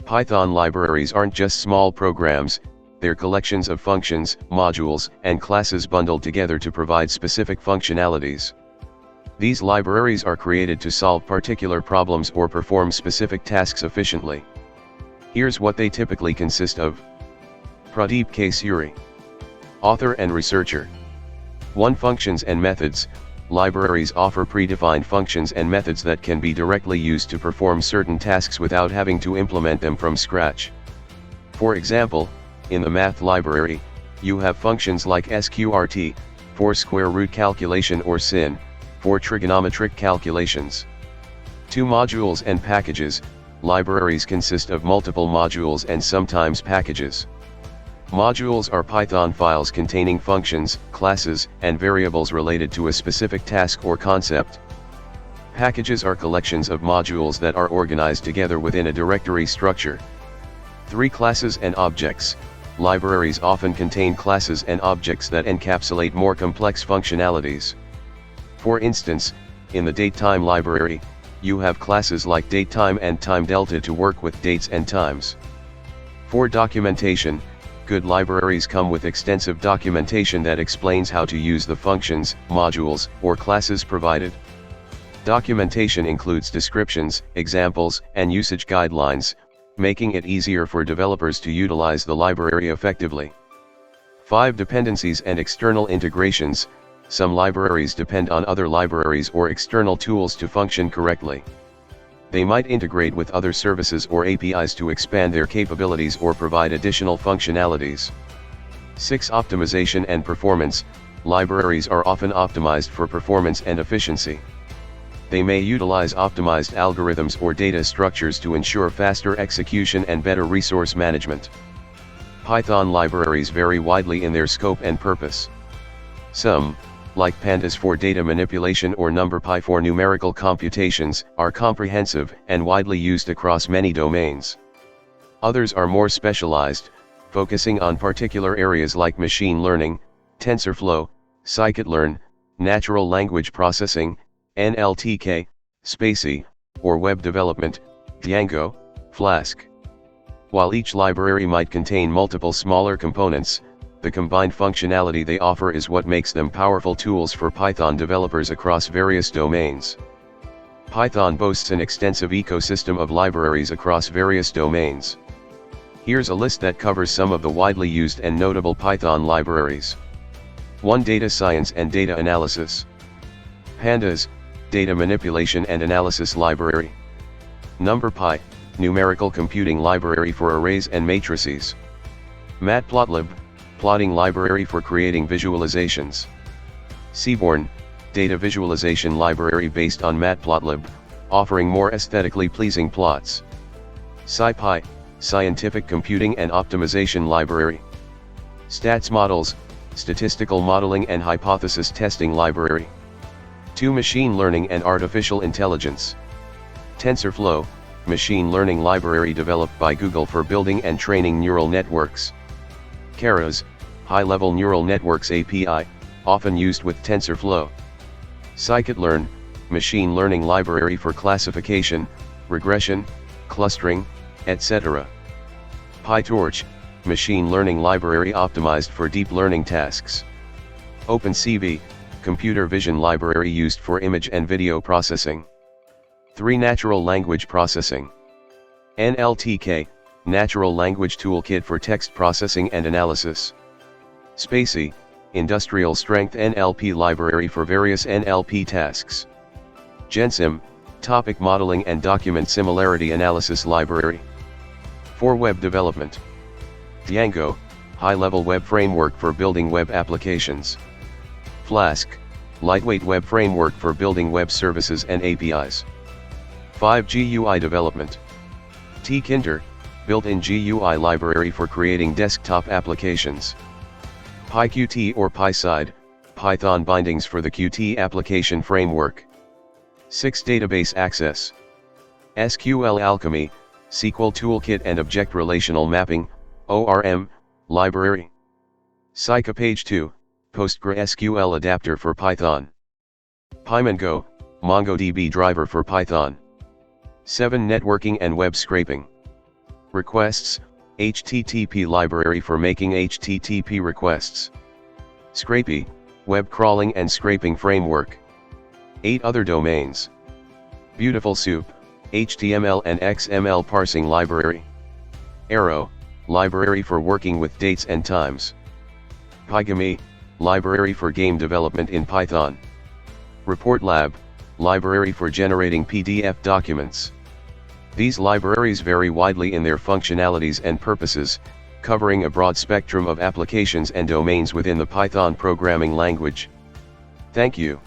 Python libraries aren't just small programs, they're collections of functions, modules, and classes bundled together to provide specific functionalities. These libraries are created to solve particular problems or perform specific tasks efficiently. Here's what they typically consist of. Pradeep K. Suri. Author and researcher. 1. Functions and methods. Libraries offer predefined functions and methods that can be directly used to perform certain tasks without having to implement them from scratch. For example, in the math library, you have functions like sqrt, for square root calculation, or sin, for trigonometric calculations. 2. Modules and packages. Libraries consist of multiple modules and sometimes packages. Modules are Python files containing functions, classes, and variables related to a specific task or concept. Packages are collections of modules that are organized together within a directory structure. 3. Classes and objects. Libraries often contain classes and objects that encapsulate more complex functionalities. For instance, in the datetime library, you have classes like datetime and time delta to work with dates and times. 4. Documentation. Good libraries come with extensive documentation that explains how to use the functions, modules, or classes provided. Documentation includes descriptions, examples, and usage guidelines, making it easier for developers to utilize the library effectively. 5. Dependencies and external integrations. Some libraries depend on other libraries or external tools to function correctly. They might integrate with other services or APIs to expand their capabilities or provide additional functionalities. 6. Optimization and performance. Libraries are often optimized for performance and efficiency. They may utilize optimized algorithms or data structures to ensure faster execution and better resource management. Python libraries vary widely in their scope and purpose. Some, like pandas for data manipulation or NumPy for numerical computations, are comprehensive and widely used across many domains. Others are more specialized, focusing on particular areas like machine learning, TensorFlow, scikit-learn, natural language processing, NLTK, Spacy, or web development, Django, Flask. While each library might contain multiple smaller components, the combined functionality they offer is what makes them powerful tools for Python developers across various domains. Python boasts an extensive ecosystem of libraries across various domains. Here's a list that covers some of the widely used and notable Python libraries. 1. Data science and data analysis. Pandas, data manipulation and analysis library. NumPy, numerical computing library for arrays and matrices. Matplotlib, plotting library for creating visualizations. Seaborn, data visualization library based on Matplotlib, offering more aesthetically pleasing plots. SciPy, scientific computing and optimization library. StatsModels, statistical modeling and hypothesis testing library. 2. Machine learning and artificial intelligence. TensorFlow, machine learning library developed by Google for building and training neural networks. Keras, high-level neural networks API, often used with TensorFlow. Scikit-learn, machine learning library for classification, regression, clustering, etc. PyTorch, machine learning library optimized for deep learning tasks. OpenCV, computer vision library used for image and video processing. 3. Natural language processing. NLTK, natural language toolkit for text processing and analysis. Spacy, industrial strength NLP library for various NLP tasks. GenSim, topic modeling and document similarity analysis library. 4. Web development. Django, high-level web framework for building web applications. Flask, lightweight web framework for building web services and APIs. 5. GUI development. Tkinter, built-in GUI library for creating desktop applications. PyQt or PySide, Python bindings for the Qt application framework. 6. Database access. SQL Alchemy, SQL toolkit and object relational mapping, ORM, library. Scikit-page 2, PostgreSQL adapter for Python. PyMongo, MongoDB driver for Python. 7. Networking and web scraping. Requests, HTTP library for making HTTP requests. Scrapy, web crawling and scraping framework. 8 other domains. Beautiful Soup, HTML and XML parsing library. Arrow, library for working with dates and times. Pygamy, library for game development in Python. Report Lab, library for generating PDF documents. These libraries vary widely in their functionalities and purposes, covering a broad spectrum of applications and domains within the Python programming language. Thank you.